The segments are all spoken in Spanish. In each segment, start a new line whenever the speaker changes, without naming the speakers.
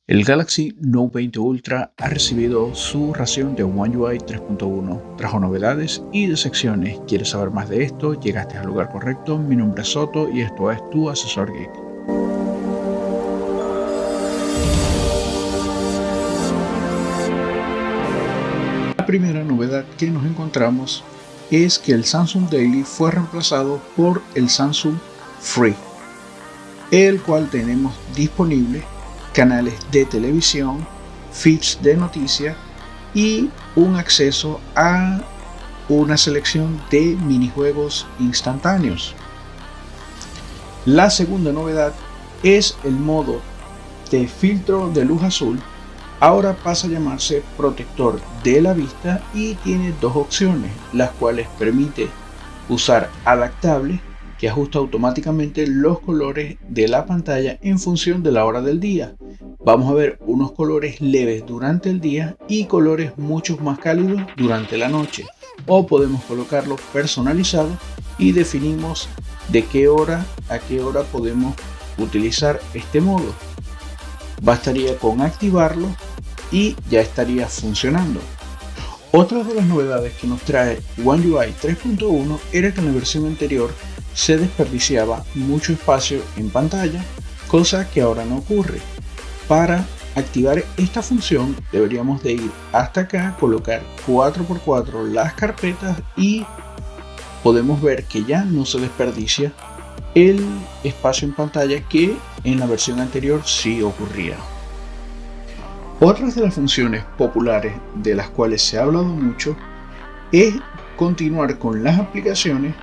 El Galaxy Note 20 Ultra ha recibido su ración de One UI 3.1. Trajo novedades y decepciones. ¿Quieres saber más de esto? Llegaste al lugar correcto. Mi nombre es Soto y esto es tu Asesor Geek. La primera novedad que nos encontramos es que el Samsung Daily fue reemplazado por el Samsung Free, el cual tenemos disponible canales de televisión, feeds de noticias y un acceso a una selección de minijuegos instantáneos. La segunda novedad es el modo de filtro de luz azul. Ahora pasa a llamarse protector de la vista y tiene dos opciones, las cuales permite usar adaptable, que ajusta automáticamente los colores de la pantalla en función de la hora del día. Vamos a ver unos colores leves durante el día y colores mucho más cálidos durante la noche. O podemos colocarlo personalizado y definimos de qué hora a qué hora podemos utilizar este modo. Bastaría con activarlo y ya estaría funcionando. Otra de las novedades que nos trae One UI 3.1 era que en la versión anterior se desperdiciaba mucho espacio en pantalla, cosa que ahora no ocurre. Para activar esta función deberíamos de ir hasta acá, colocar 4x4 las carpetas y podemos ver que ya no se desperdicia el espacio en pantalla que en la versión anterior sí ocurría. Otras de las funciones populares de las cuales se ha hablado mucho es continuar con las aplicaciones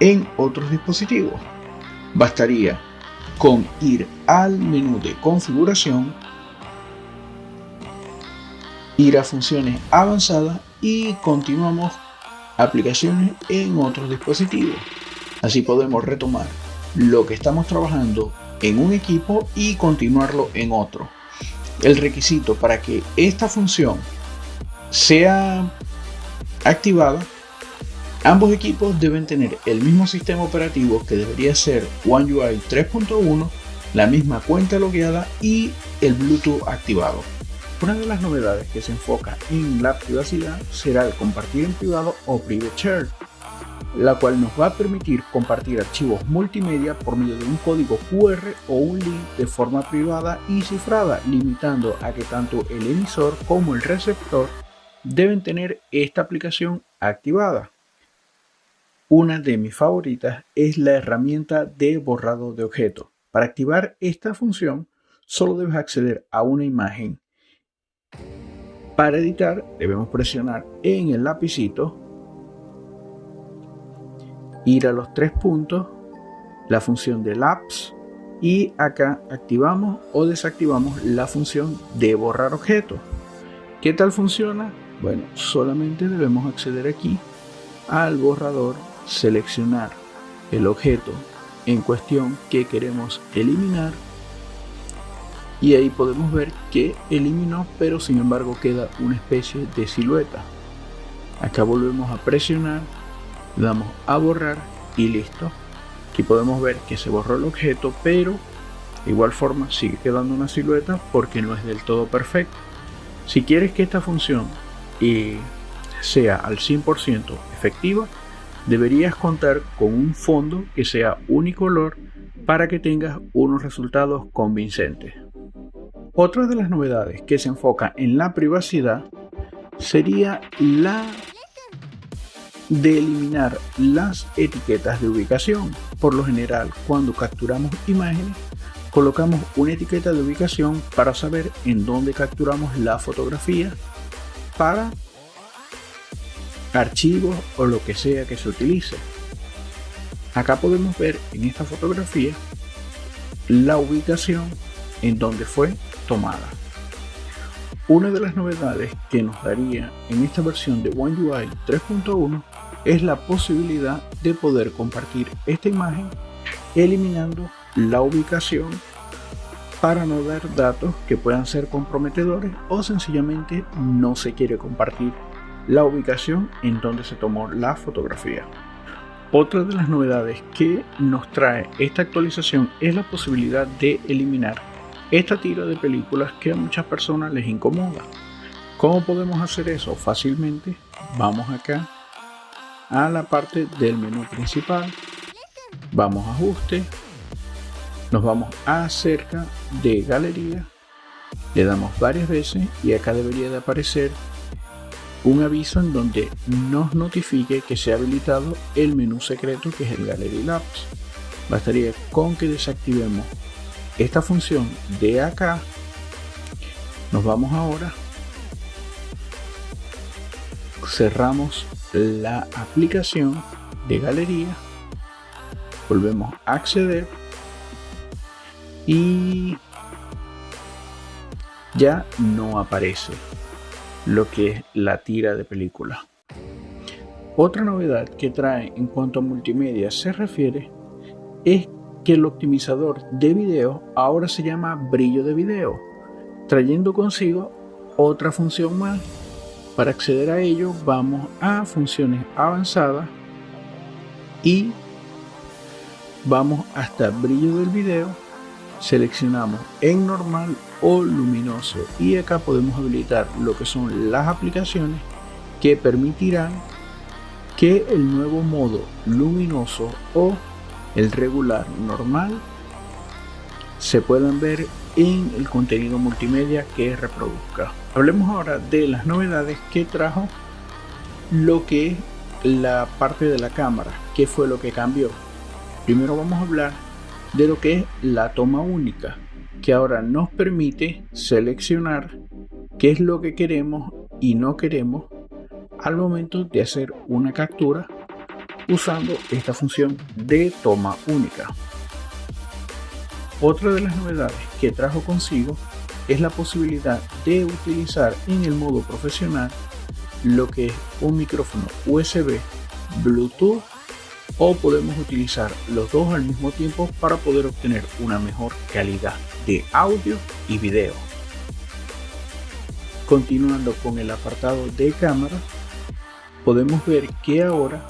en otros dispositivos. Bastaría con ir al menú de configuración, ir a funciones avanzadas y continuamos aplicaciones en otros dispositivos. Así podemos retomar lo que estamos trabajando en un equipo y continuarlo en otro. El requisito para que esta función sea activada, ambos equipos deben tener el mismo sistema operativo, que debería ser One UI 3.1, la misma cuenta logueada y el Bluetooth activado. Una de las novedades que se enfoca en la privacidad será el compartir en privado o private share, la cual nos va a permitir compartir archivos multimedia por medio de un código QR o un link de forma privada y cifrada, limitando a que tanto el emisor como el receptor deben tener esta aplicación activada. Una de mis favoritas es la herramienta de borrado de objetos. Para activar esta función, solo debes acceder a una imagen. Para editar, debemos presionar en el lapicito, ir a los tres puntos, la función de Lapse, y acá activamos o desactivamos la función de borrar objetos. ¿Qué tal funciona? Bueno, solamente debemos acceder aquí al borrador, seleccionar el objeto en cuestión que queremos eliminar y ahí podemos ver que eliminó, pero sin embargo queda una especie de silueta. Acá volvemos a presionar, le damos a borrar y listo. Aquí podemos ver que se borró el objeto, pero de igual forma sigue quedando una silueta porque no es del todo perfecto. Si quieres que esta función sea al 100% efectiva, deberías contar con un fondo que sea unicolor para que tengas unos resultados convincentes. Otra de las novedades que se enfoca en la privacidad sería la de eliminar las etiquetas de ubicación. Por lo general, cuando capturamos imágenes, colocamos una etiqueta de ubicación para saber en dónde capturamos la fotografía para archivos o lo que sea que se utilice. Acá podemos ver en esta fotografía la ubicación en donde fue tomada. Una de las novedades que nos daría en esta versión de One UI 3.1 es la posibilidad de poder compartir esta imagen eliminando la ubicación para no dar datos que puedan ser comprometedores o sencillamente no se quiere compartir la ubicación en donde se tomó la fotografía. Otra de las novedades que nos trae esta actualización es la posibilidad de eliminar esta tira de películas que a muchas personas les incomoda. ¿Cómo podemos hacer eso? Fácilmente vamos acá a la parte del menú principal, vamos a ajuste, nos vamos a cerca de galería, le damos varias veces y acá debería de aparecer un aviso en donde nos notifique que se ha habilitado el menú secreto, que es el Gallery Labs. Bastaría con que desactivemos esta función de acá. Nos vamos ahora, cerramos la aplicación de galería, volvemos a acceder y ya no aparece lo que es la tira de película. Otra novedad que trae en cuanto a multimedia se refiere es que el optimizador de video ahora se llama brillo de video, trayendo consigo otra función más. Para acceder a ello vamos a funciones avanzadas y vamos hasta brillo del video, seleccionamos en normal o luminoso y acá podemos habilitar lo que son las aplicaciones que permitirán que el nuevo modo luminoso o el regular normal se puedan ver en el contenido multimedia que reproduzca. Hablemos ahora de las novedades que trajo lo que es la parte de la cámara. ¿Qué fue lo que cambió? Primero vamos a hablar de lo que es la toma única, que ahora nos permite seleccionar qué es lo que queremos y no queremos al momento de hacer una captura usando esta función de toma única. Otra de las novedades que trajo consigo es la posibilidad de utilizar en el modo profesional lo que es un micrófono USB, Bluetooth, o podemos utilizar los dos al mismo tiempo para poder obtener una mejor calidad de audio y video. Continuando con el apartado de cámara, podemos ver que ahora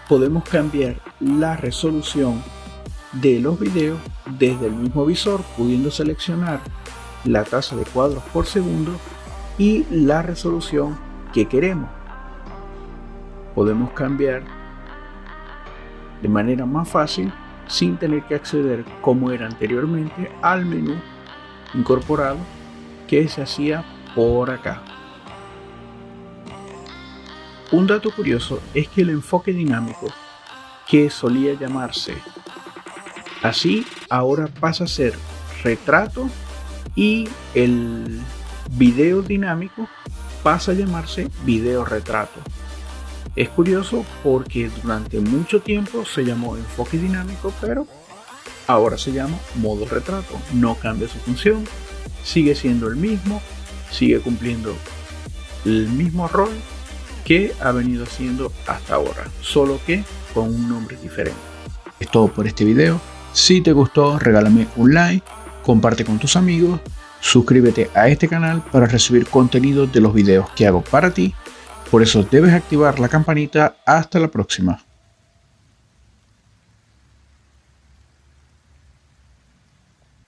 podemos cambiar la resolución de los videos desde el mismo visor, pudiendo seleccionar la tasa de cuadros por segundo y la resolución que queremos. Podemos cambiar de manera más fácil sin tener que acceder como era anteriormente al menú incorporado que se hacía por acá. Un dato curioso es que el enfoque dinámico, que solía llamarse así, ahora pasa a ser retrato, y el video dinámico pasa a llamarse video retrato. Es curioso porque durante mucho tiempo se llamó enfoque dinámico, pero ahora se llama modo retrato. No cambia su función, sigue siendo el mismo, sigue cumpliendo el mismo rol que ha venido haciendo hasta ahora, solo que con un nombre diferente. Es todo por este video. Si te gustó, regálame un like, comparte con tus amigos, suscríbete a este canal para recibir contenido de los videos que hago para ti. Por eso debes activar la campanita. Hasta la próxima.